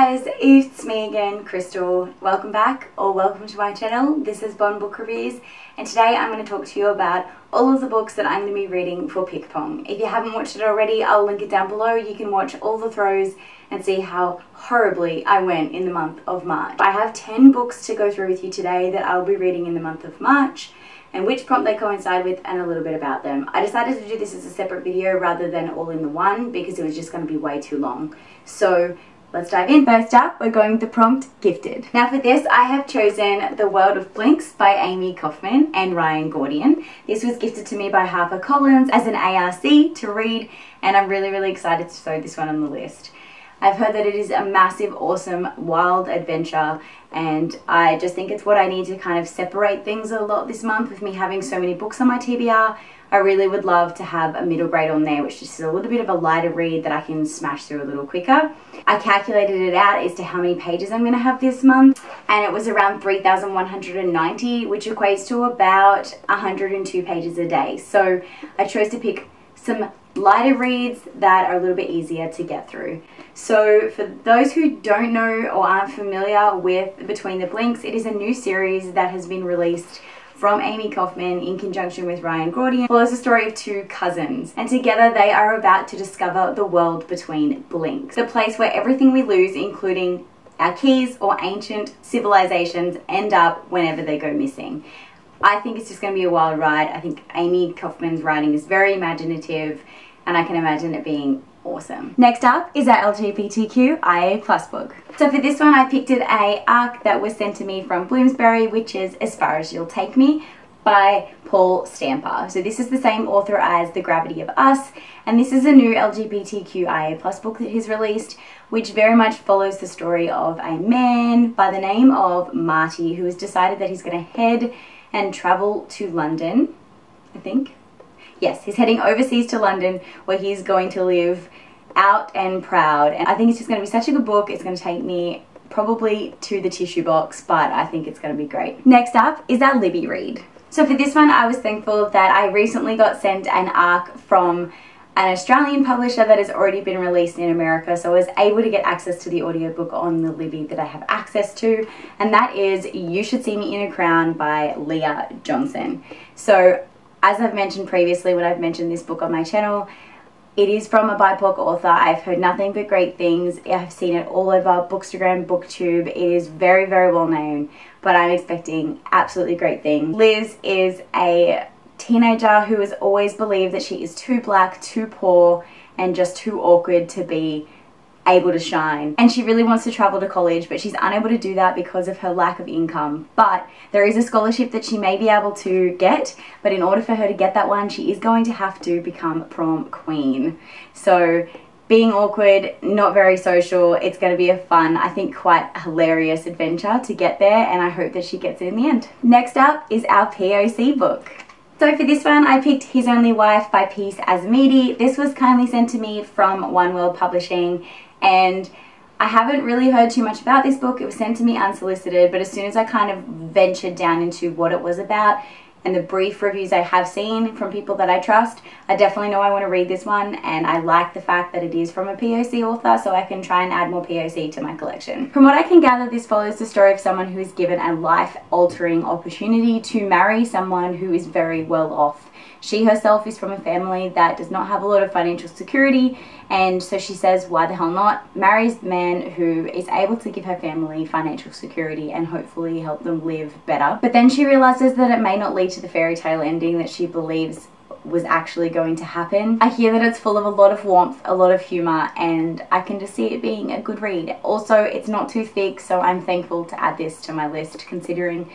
guys, it's me again, Krystal. Welcome back or welcome to my channel. This is Bon Book Reviews and today I'm going to talk to you about all of the books that I'm going to be reading for PICKPONG. If you haven't watched it already, I'll link it down below. You can watch all the throws and see how horribly I went in the month of March. I have 10 books to go through with you today that I'll be reading in the month of March, and which prompt they coincide with and a little bit about them. I decided to do this as a separate video rather than all in the one because it was just going to be way too long. So let's dive in. First up, we're going with the prompt Gifted. Now for this, I have chosen The World of Blinks by Amy Kaufman and Ryan Gordian. This was gifted to me by HarperCollins as an ARC to read, and I'm really excited to throw this one on the list. I've heard that it is a massive, awesome, wild adventure, and I just think it's what I need to kind of separate things a lot this month with me having so many books on my TBR. I really would love to have a middle grade on there, which is a little bit of a lighter read that I can smash through a little quicker. I calculated it out as to how many pages I'm going to have this month, and it was around 3,190, which equates to about 102 pages a day. So I chose to pick some lighter reads that are a little bit easier to get through. So for those who don't know or aren't familiar with Between the Blinks, it is a new series that has been released from Amy Kaufman in conjunction with Ryan Gordian. It follows the story of two cousins, and together they are about to discover the world between blinks, the place where everything we lose, including our keys or ancient civilizations, end up whenever they go missing. I think it's just going to be a wild ride. I think Amy Kaufman's writing is very imaginative, and I can imagine it being awesome. Next up is our LGBTQIA+ book. So for this one, I picked an ARC that was sent to me from Bloomsbury, which is As Far As You'll Take Me by Paul Stamper. So this is the same author as The Gravity of Us, and this is a new LGBTQIA+ book that he's released, which very much follows the story of a man by the name of Marty, who has decided that he's going to head and travel to London, I think. Yes, he's heading overseas to London, where he's going to live out and proud. And I think it's just going to be such a good book. It's going to take me probably to the tissue box, but I think it's going to be great. Next up is our Libby Read. So for this one, I was thankful that I recently got sent an ARC from an Australian publisher that has already been released in America, so I was able to get access to the audiobook on the Libby that I have access to, and that is You Should See Me in a Crown by Leah Johnson. So as I've mentioned previously when I've mentioned this book on my channel, it is from a BIPOC author. I've heard nothing but great things. I've seen it all over Bookstagram, BookTube. It is very well known, but I'm expecting absolutely great things. Liz is a teenager who has always believed that she is too black, too poor, and just too awkward to be able to shine, and she really wants to travel to college, but she's unable to do that because of her lack of income. But there is a scholarship that she may be able to get, but in order for her to get that one, she is going to have to become prom queen. So being awkward, not very social, it's going to be a fun, I think quite hilarious adventure to get there, and I hope that she gets it in the end. Next up is our POC book. So for this one, I picked His Only Wife by Peace Azamidi. This was kindly sent to me from One World Publishing, and I haven't really heard too much about this book. It was sent to me unsolicited, but as soon as I kind of ventured down into what it was about and the brief reviews I have seen from people that I trust, I definitely know I want to read this one, and I like the fact that it is from a POC author, so I can try and add more POC to my collection. From what I can gather, this follows the story of someone who is given a life-altering opportunity to marry someone who is very well off. She herself is from a family that does not have a lot of financial security, and so she says, why the hell not? Marries the man who is able to give her family financial security and hopefully help them live better. But then she realizes that it may not lead to the fairy tale ending that she believes was actually going to happen. I hear that it's full of a lot of warmth, a lot of humor, and I can just see it being a good read. Also, it's not too thick, so I'm thankful to add this to my list considering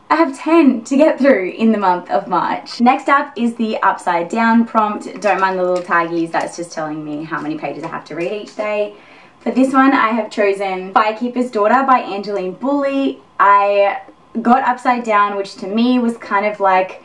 I have 10 to get through in the month of March. Next up is the Upside Down prompt. Don't mind the little taggies, that's just telling me how many pages I have to read each day. For this one, I have chosen Firekeeper's Daughter by Angeline Boulley. I got Upside Down, which to me was kind of like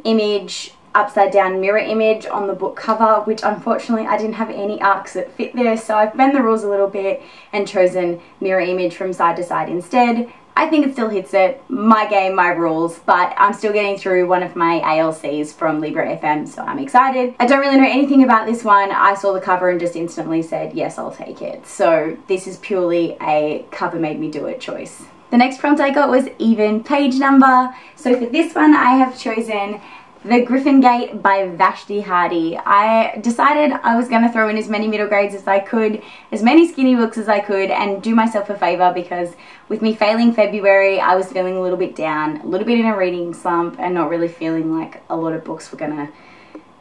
image, upside down mirror image on the book cover, which unfortunately I didn't have any arcs that fit there, so I've bent the rules a little bit and chosen mirror image from side to side instead. I think it still hits it. My game, my rules, but I'm still getting through one of my ALCs from Libro FM, so I'm excited. I don't really know anything about this one. I saw the cover and just instantly said, yes, I'll take it. So this is purely a cover made me do it choice. The next prompt I got was even page number. So for this one, I have chosen The Griffin Gate by Vashti Hardy. I decided I was going to throw in as many middle grades as I could, as many skinny books as I could, and do myself a favour, because with me failing February, I was feeling a little bit down, a little bit in a reading slump, and not really feeling like a lot of books were going to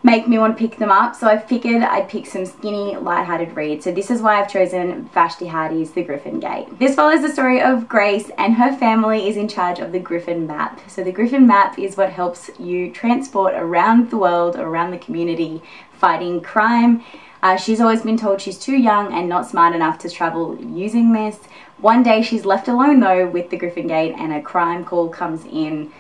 make me want to pick them up. So I figured I'd pick some skinny, lighthearted reads. So this is why I've chosen Vashti Hardy's The Griffin Gate. This follows the story of Grace, and her family is in charge of the Griffin Map. So the Griffin Map is what helps you transport around the world, around the community, fighting crime. She's always been told she's too young and not smart enough to travel using this. One day she's left alone though with the Griffin Gate, and a crime call comes in,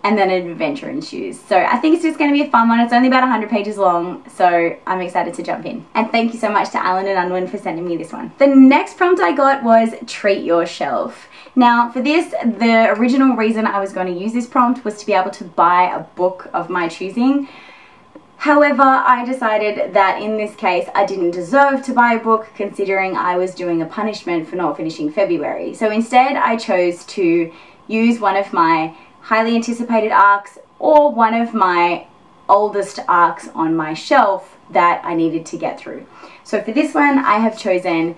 and then an adventure ensues. So I think it's just going to be a fun one. It's only about 100 pages long, so I'm excited to jump in. And thank you so much to Alan and Unwin for sending me this one. The next prompt I got was Treat Your Shelf. Now for this, the original reason I was going to use this prompt was to be able to buy a book of my choosing. However, I decided that in this case I didn't deserve to buy a book, considering I was doing a punishment for not finishing February. So instead I chose to use one of my highly anticipated arcs, or one of my oldest arcs on my shelf that I needed to get through. So for this one, I have chosen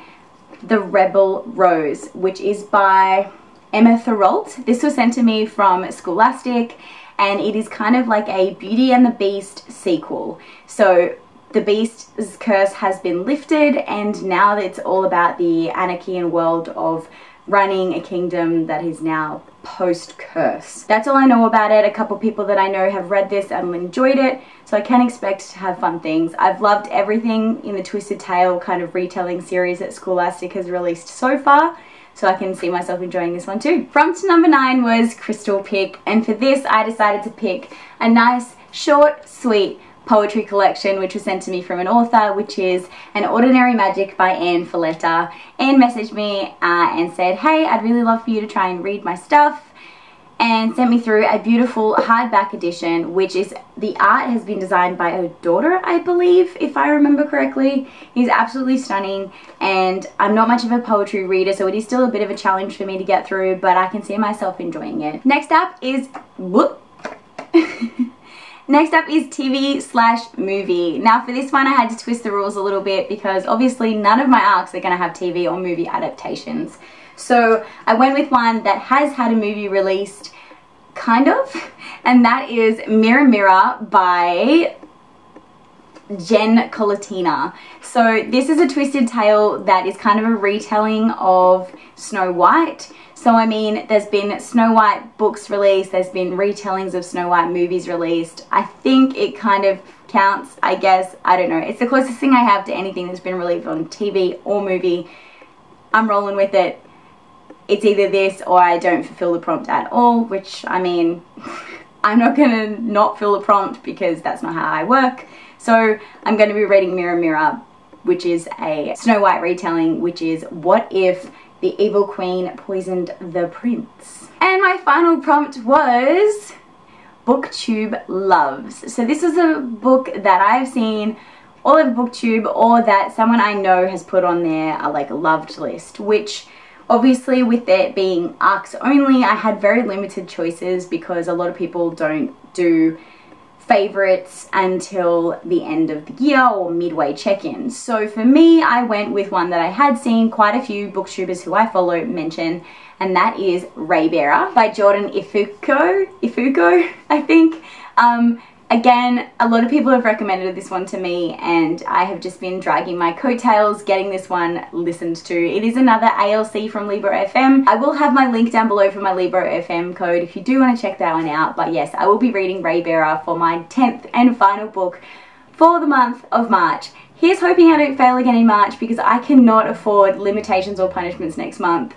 The Rebel Rose, which is by Emma Thorold. This was sent to me from Scholastic, and it is kind of like a Beauty and the Beast sequel. So the Beast's curse has been lifted, and now it's all about the anarchy and world of running a kingdom that is now post-curse. That's all I know about it. A couple people that I know have read this and enjoyed it, so I can expect to have fun things. I've loved everything in the Twisted Tale kind of retelling series that Scholastic has released so far, so I can see myself enjoying this one too. Prompt number 9 was Crystal Pick, and for this I decided to pick a nice, short, sweet poetry collection which was sent to me from an author, which is An Ordinary Magic by Anne Folletta. Anne messaged me and said, hey, I'd really love for you to try and read my stuff, and sent me through a beautiful hardback edition, which is, the art has been designed by her daughter, I believe, if I remember correctly. It's absolutely stunning, and I'm not much of a poetry reader, so it is still a bit of a challenge for me to get through, but I can see myself enjoying it. Next up is Next up is TV/movie. Now for this one I had to twist the rules a little bit, because obviously none of my arcs are going to have TV or movie adaptations. So I went with one that has had a movie released, kind of, and that is Mirror Mirror by Jen Colatina. So this is a twisted tale that is kind of a retelling of Snow White. So I mean, there's been Snow White books released, there's been retellings of Snow White movies released. I think it kind of counts, I guess. I don't know. It's the closest thing I have to anything that's been released on TV or movie. I'm rolling with it. It's either this or I don't fulfill the prompt at all, which, I mean, I'm not going to not fill the prompt because that's not how I work. So I'm going to be reading Mirror Mirror, which is a Snow White retelling, which is What If the Evil Queen Poisoned the Prince. And my final prompt was BookTube Loves. So this is a book that I've seen all over BookTube, or that someone I know has put on their like loved list, which obviously with it being arcs only, I had very limited choices because a lot of people don't do favorites until the end of the year or midway check-ins. So for me, I went with one that I had seen quite a few booktubers who I follow mention, and that is Raybearer by Jordan Ifuko, I think. Again, a lot of people have recommended this one to me, and I have just been dragging my coattails getting this one listened to. It is another ALC from Libro FM. I will have my link down below for my Libro FM code if you do want to check that one out. But yes, I will be reading Raybearer for my 10th and final book for the month of March. Here's hoping I don't fail again in March, because I cannot afford limitations or punishments next month.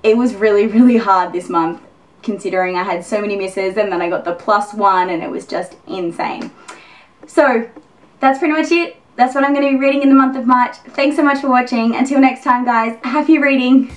It was really, really hard this month, considering I had so many misses, and then I got the +1 and it was just insane. So that's pretty much it. That's what I'm going to be reading in the month of March. Thanks so much for watching. Until next time guys, happy reading.